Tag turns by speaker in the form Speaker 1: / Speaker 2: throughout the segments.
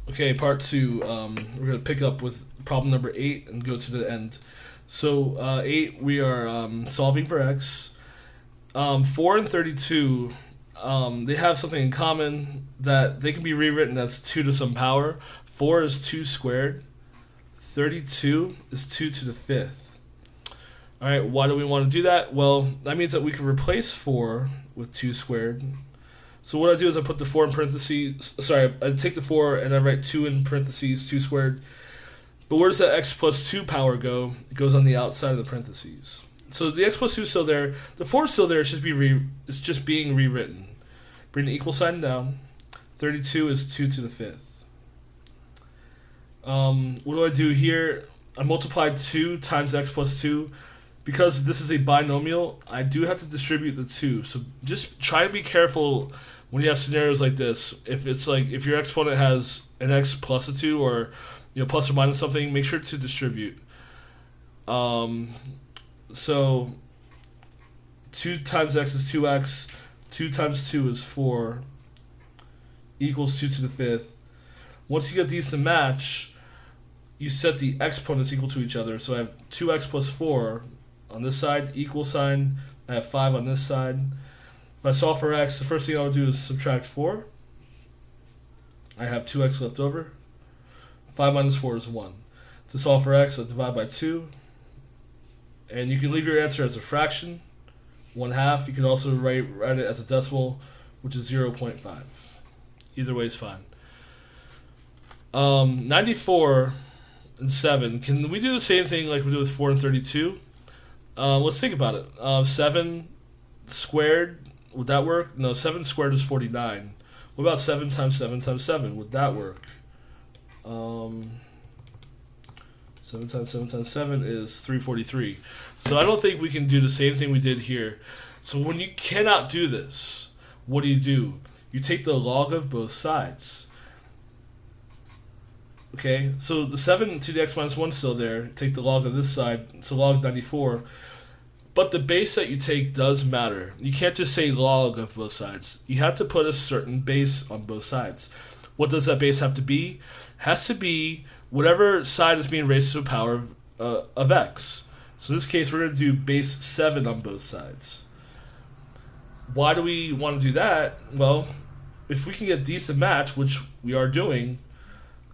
Speaker 1: Okay, part two. We're gonna pick up with problem number 8 and go to the end. So 8, we are solving for x. 4 and 32, they have something in common that they can be rewritten as 2 to some power. 4 is 2 squared. 32 is 2 to the fifth. All right, why do we want to do that? Well, that means that we can replace 4 with 2 squared. So what I do is I put the 4 in parentheses. Sorry, I take the 4 and I write 2 in parentheses, 2 squared. But where does that x plus 2 power go? It goes on the outside of the parentheses. So the x plus 2 is still there. The 4 is still there. It's just being rewritten. Bring the equal sign down. 32 is 2 to the fifth. What do I do here? I multiply 2 times x plus 2. Because this is a binomial, I do have to distribute the 2. So just try to be careful when you have scenarios like this. If your exponent has an x plus a 2 or plus or minus something, make sure to distribute. So 2 times x is 2x, 2 times 2 is 4, equals 2 to the fifth. Once you get these to match, you set the exponents equal to each other. So I have 2x plus 4 on this side, equal sign. I have 5 on this side. If I solve for x, the first thing I'll do is subtract 4. I have 2x left over. 5 minus 4 is 1. To solve for x, I divide by 2. And you can leave your answer as a fraction, 1/2. You can also write it as a decimal, which is 0.5. Either way is fine. 94 and 7. Can we do the same thing like we did with 4 and 32? Let's think about it. 7 squared, would that work? No, 7 squared is 49. What about 7 times 7 times 7? Would that work? 7 times 7 times 7 is 343. So I don't think we can do the same thing we did here. So when you cannot do this, what do? You take the log of both sides. Okay, so the 7 to the x minus 1 is still there. Take the log of this side. It's a log 94. But the base that you take does matter. You can't just say log of both sides. You have to put a certain base on both sides. What does that base have to be? Has to be whatever side is being raised to the power of x. So in this case, we're going to do base 7 on both sides. Why do we want to do that? Well, if we can get these to match, which we are doing,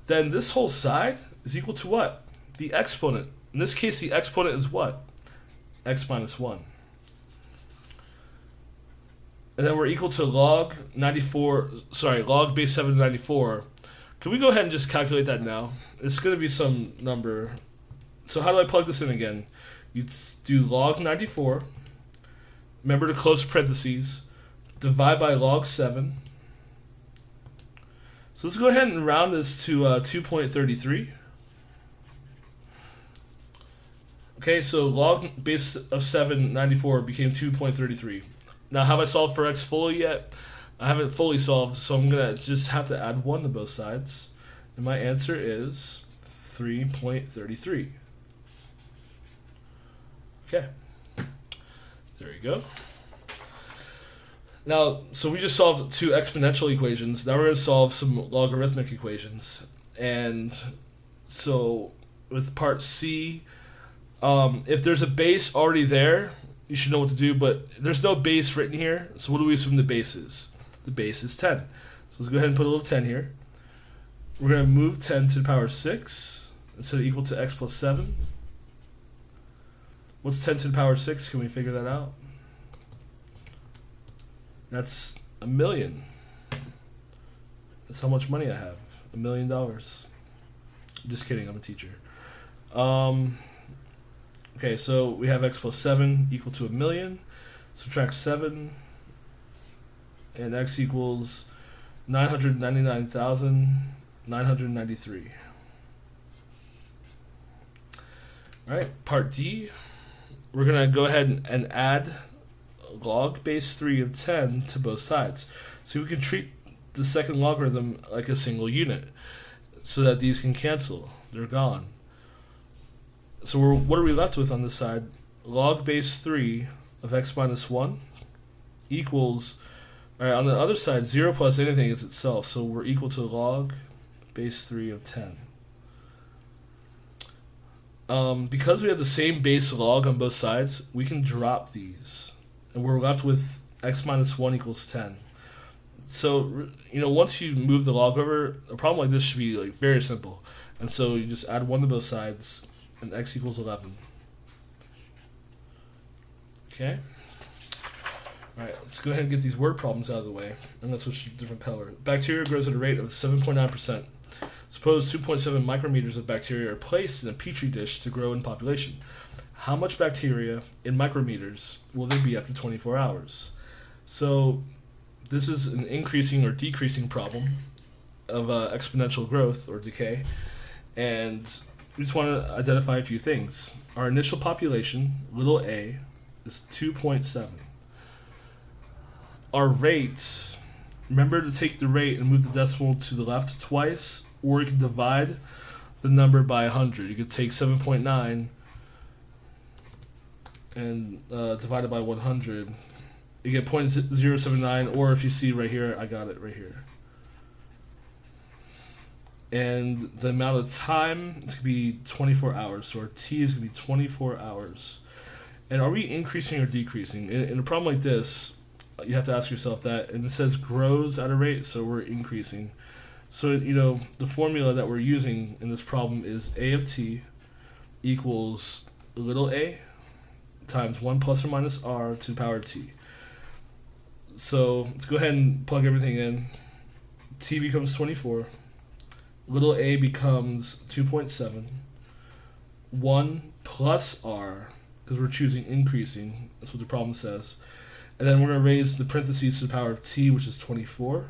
Speaker 1: then this whole side is equal to what? The exponent. In this case, the exponent is what? X minus 1. And then we're equal to log base 7 to 94. Can we go ahead and just calculate that now? It's going to be some number. So how do I plug this in again? You do log 94. Remember to close parentheses. Divide by log 7. So let's go ahead and round this to 2.33. Okay, so log base of 7, 94 became 2.33. Now, have I solved for x fully yet? I haven't fully solved, so I'm going to just have to add 1 to both sides. And my answer is 3.33. Okay. There you go. Now, so we just solved 2 exponential equations. Now we're going to solve some logarithmic equations. And so with part C, if there's a base already there, you should know what to do, but there's no base written here, so what do we assume the base is? The base is 10. So let's go ahead and put a little 10 here. We're going to move 10 to the power 6 instead of equal to x plus 7. What's 10 to the power 6? Can we figure that out? That's $1 million. That's how much money I have. $1 million. Just kidding, I'm a teacher. Okay, so we have x plus 7 equal to $1 million. Subtract 7, and x equals 999,993. All right, part D. We're going to go ahead and add log base 3 of 10 to both sides. So we can treat the second logarithm like a single unit so that these can cancel. They're gone. So what are we left with on this side? Log base 3 of x minus 1 equals, all right, on the other side, 0 plus anything is itself. So we're equal to log base 3 of 10. Because we have the same base log on both sides, we can drop these. And we're left with x minus 1 equals 10. So, once you move the log over, a problem like this should be like very simple. And so you just add 1 to both sides, and x equals 11. Okay? Alright, let's go ahead and get these word problems out of the way. I'm going to switch to a different color. Bacteria grows at a rate of 7.9%. Suppose 2.7 micrometers of bacteria are placed in a petri dish to grow in population. How much bacteria in micrometers will there be after 24 hours? So this is an increasing or decreasing problem of exponential growth or decay. And we just want to identify a few things. Our initial population, little a, is 2.7. Our rate, remember to take the rate and move the decimal to the left twice, or you can divide the number by 100. You could take 7.9 and divide it by 100. You get 0.079, or if you see right here, I got it right here. And the amount of time is going to be 24 hours. So our t is going to be 24 hours. And are we increasing or decreasing? In a problem like this, you have to ask yourself that. And it says grows at a rate, so we're increasing. So, the formula that we're using in this problem is a of t equals little a times 1 plus or minus r to the power of t. So let's go ahead and plug everything in. T becomes 24. Little a becomes 2.7. 1 plus r, because we're choosing increasing. That's what the problem says. And then we're going to raise the parentheses to the power of t, which is 24.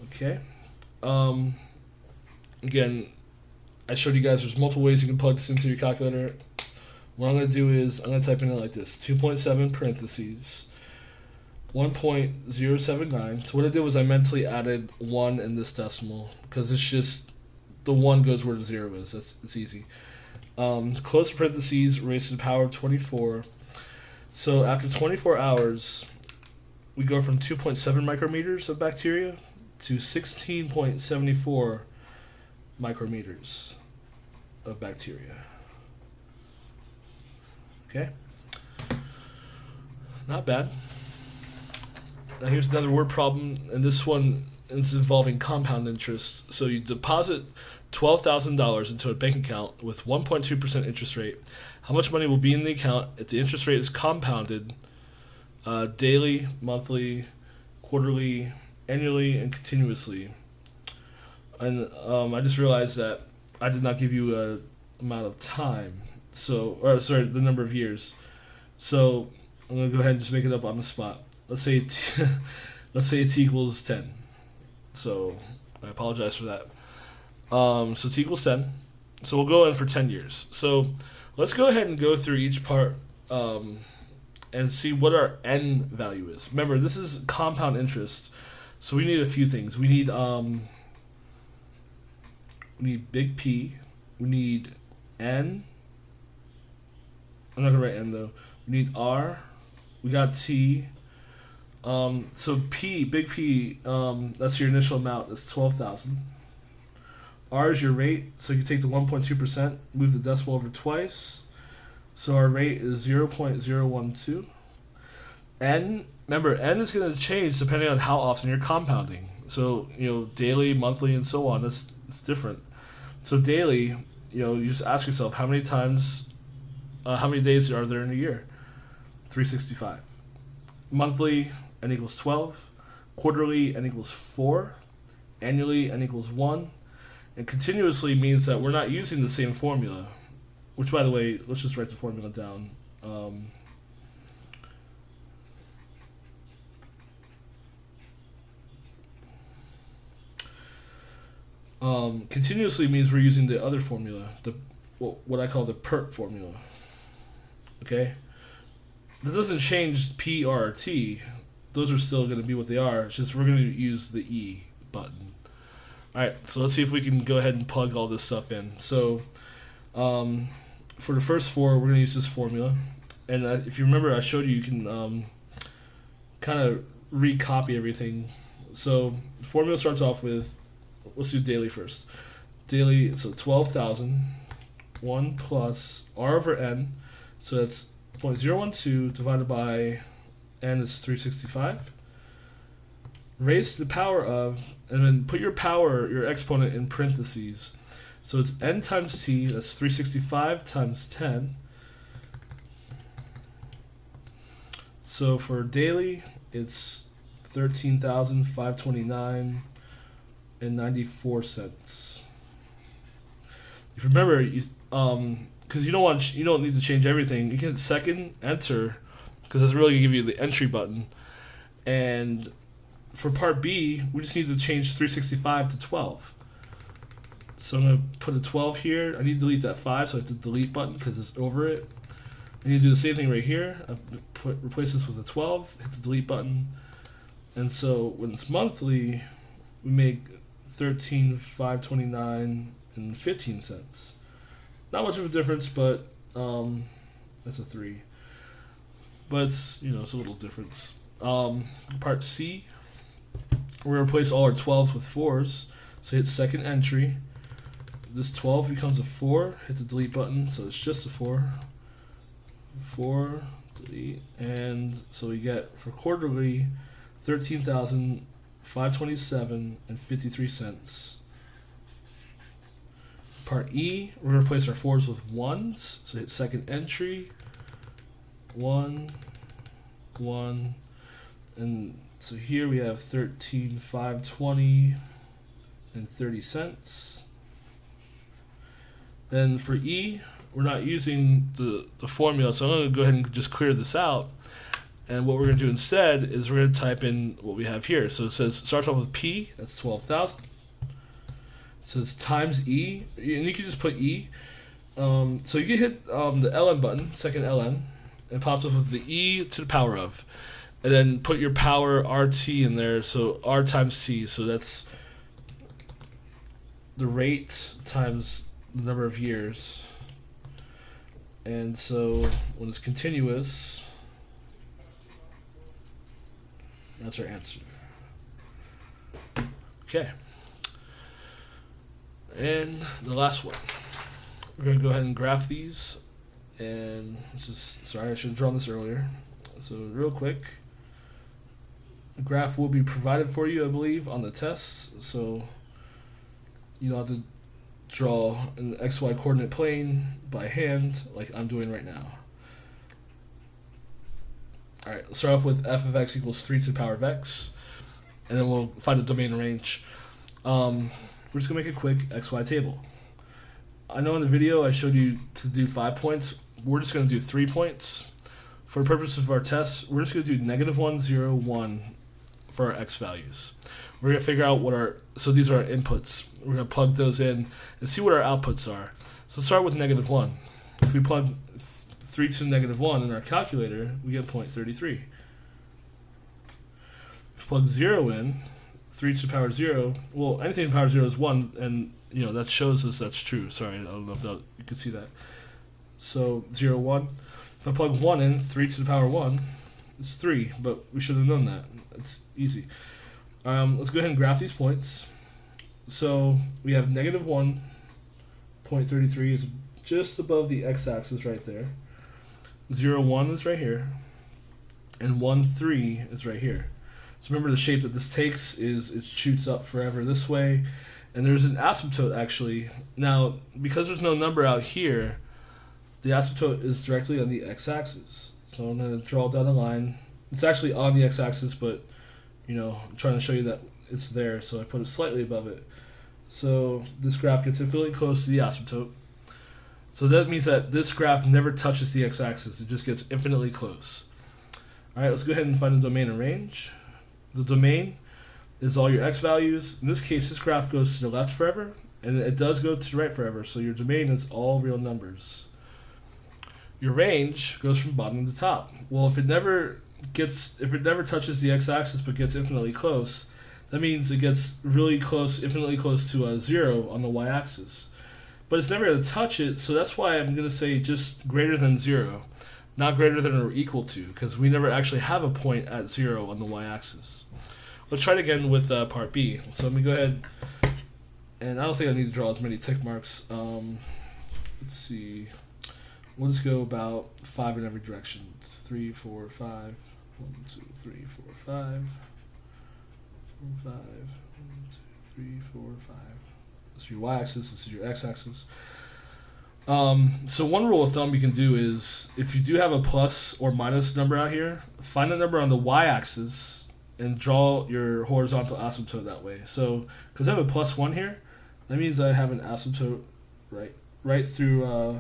Speaker 1: Okay. Again, I showed you guys there's multiple ways you can plug this into your calculator. What I'm going to do is I'm going to type in it like this. 2.7 parentheses 1.079. So what I did was I mentally added 1 in this decimal because it's just the 1 goes where the 0 is. It's easy. Close parentheses raised to the power of 24. So after 24 hours, we go from 2.7 micrometers of bacteria to 16.74 micrometers of bacteria. Okay? Not bad. Now here's another word problem, and this one is involving compound interest. So you deposit $12,000 into a bank account with 1.2% interest rate. How much money will be in the account if the interest rate is compounded daily, monthly, quarterly, annually, and continuously? And I just realized that I did not give you a amount of time. The number of years. So I'm gonna go ahead and just make it up on the spot. Let's say t equals 10. So I apologize for that. So t equals 10. So we'll go in for 10 years. So let's go ahead and go through each part and see what our n value is. Remember, this is compound interest, so we need a few things. We need big P. We need n. I'm not gonna write n though. We need r. We got t. So P, big P, that's your initial amount. That's 12,000. R is your rate, so you take the 1.2%, move the decimal over twice. So our rate is 0.012. N, remember, N is going to change depending on how often you're compounding. So, daily, monthly, and so on, it's different. So daily, you just ask yourself, how many days are there in a year? 365. Monthly, n equals 12. Quarterly, n equals 4. Annually, n equals 1. And continuously means that we're not using the same formula. Which, by the way, let's just write the formula down. Continuously means we're using the other formula, what I call the PERT formula. Okay? That doesn't change P, R, or T. Those are still going to be what they are. It's just we're going to use the E button. Alright, so let's see if we can go ahead and plug all this stuff in. So, for the first 4, we're going to use this formula. And if you remember, I showed you can kind of recopy everything. So, the formula starts off with let's do daily first. Daily, so 12,000, 1 plus r over n, so that's 0.012 divided by n is 365. Raised to the power of, and then put your power, your exponent in parentheses. So it's n times t, that's 365 times 10. So for daily, it's 13,529 and 94 cents. If you remember, because you don't need to change everything. You can hit second, enter, because that's really gonna give you the entry button. And for part B, we just need to change 365 to 12. So I'm gonna put a 12 here. I need to delete that 5, so I hit the delete button because it's over it. I need to do the same thing right here. Replace this with a 12, hit the delete button. And so when it's monthly, we make 13,529 and 15 cents. Not much of a difference, but that's a 3. But it's, it's a little difference. Part C, we're gonna replace all our 12s with 4s. So hit second entry. This 12 becomes a 4. Hit the delete button, so it's just a 4. 4, delete, and so we get for quarterly 13,527 and 53 cents. Part E, we're gonna replace our 4s with 1s. So hit second entry. 1, 1, and so here we have 13,520 and 30 cents. Then for E, we're not using the formula, so I'm going to go ahead and just clear this out. And what we're going to do instead is we're going to type in what we have here. So it says, starts off with P, that's 12,000. It says times E, and you can just put E. So you can hit the ln button, second ln, and it pops up with the E to the power of. And then put your power RT in there, so R times T, so that's the rate times the number of years. And so when it's continuous, that's our answer. Okay. And the last one. We're going to go ahead and graph these. And sorry, I should have drawn this earlier. So real quick, a graph will be provided for you, I believe, on the test. So you don't have to draw an XY coordinate plane by hand like I'm doing right now. Alright, let's start off with f of x equals 3 to the power of x, and then we'll find the domain and range. We're just going to make a quick XY table. I know in the video I showed you to do 5 points. We're just going to do 3 points. For the purpose of our test, we're just going to do -1, 0, 1 for our x values. We're going to figure out so these are our inputs. We're going to plug those in and see what our outputs are. So start with -1. If we plug 3 to -1 in our calculator, we get 0.33. If we plug 0 in, 3 to the power 0, well, anything to the power 0 is 1, and that shows us that's true. Sorry, I don't know if you can see that. So 0, 1. If I plug 1 in, 3 to the power 1, it's 3, but we should have known that. It's easy. Let's go ahead and graph these points. So we have -1.33 is just above the x-axis right there. 0, 1 is right here. And 1, 3 is right here. So remember the shape that this takes is it shoots up forever this way. And there's an asymptote actually. Now, because there's no number out here, the asymptote is directly on the x-axis. So I'm going to draw down a line. It's actually on the x-axis, but I'm trying to show you that it's there, so I put it slightly above it. So this graph gets infinitely close to the asymptote. So that means that this graph never touches the x-axis. It just gets infinitely close. All right, let's go ahead and find the domain and range. The domain is all your x values. In this case, this graph goes to the left forever, and it does go to the right forever. So your domain is all real numbers. Your range goes from bottom to top. Well, if it never touches the x-axis but gets infinitely close, that means it gets really close, infinitely close to 0 on the y-axis. But it's never going to touch it, so that's why I'm going to say just greater than 0, not greater than or equal to, because we never actually have a point at 0 on the y-axis. Let's try it again with part B. So let me go ahead And I don't think I need to draw as many tick marks. Let's see. We'll just go about 5 in every direction. 3, 4, 5. 1, 2, 3, 4, 5. 4, 5. 1, 2, 3, 4, 5. This is your y-axis. This is your x-axis. So one rule of thumb you can do is if you do have a plus or minus number out here, find the number on the y-axis and draw your horizontal asymptote that way. So because I have a +1 here, that means I have an asymptote right through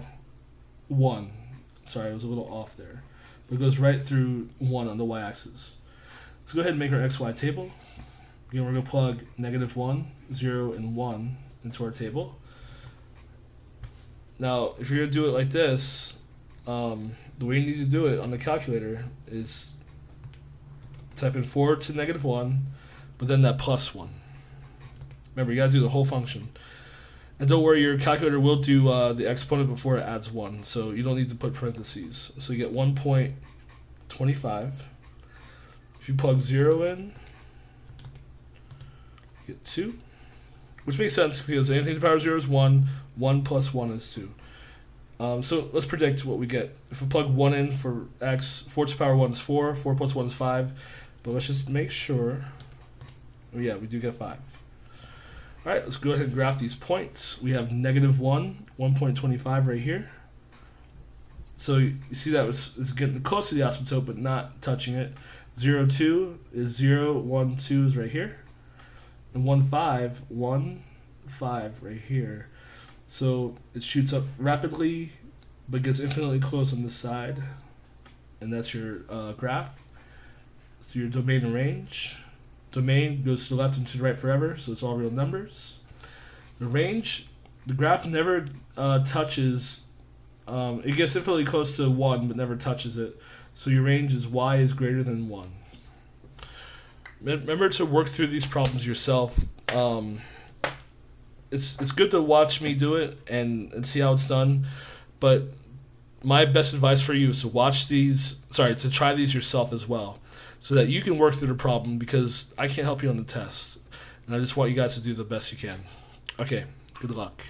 Speaker 1: 1. Sorry, I was a little off there. But it goes right through 1 on the y-axis. Let's go ahead and make our xy table. Again, we're going to plug -1, 0, and 1 into our table. Now, if you're going to do it like this, the way you need to do it on the calculator is type in 4 to -1, but then that +1. Remember, you got to do the whole function. And don't worry, your calculator will do the exponent before it adds 1, so you don't need to put parentheses. So you get 1.25. If you plug 0 in, you get 2. Which makes sense because anything to the power of 0 is 1. 1 plus 1 is 2. So let's predict what we get. If we plug 1 in for x, 4 to the power 1 is 4. 4 plus 1 is 5. But let's just make sure. Oh yeah, we do get 5. Alright, let's go ahead and graph these points. We have -1, 1.25 right here. So you see that it's getting close to the asymptote but not touching it. 0, 2 is 0, 1, 2 is right here. And 1, 5, 1, 5 right here. So it shoots up rapidly but gets infinitely close on this side. And that's your graph. So your domain and range. Domain goes to the left and to the right forever, so it's all real numbers. The range, the graph never touches, it gets infinitely close to 1 but never touches it. So your range is y is greater than 1. Remember to work through these problems yourself. It's good to watch me do it and see how it's done, but my best advice for you is to try these yourself as well, so that you can work through the problem, because I can't help you on the test. And I just want you guys to do the best you can. Okay, good luck.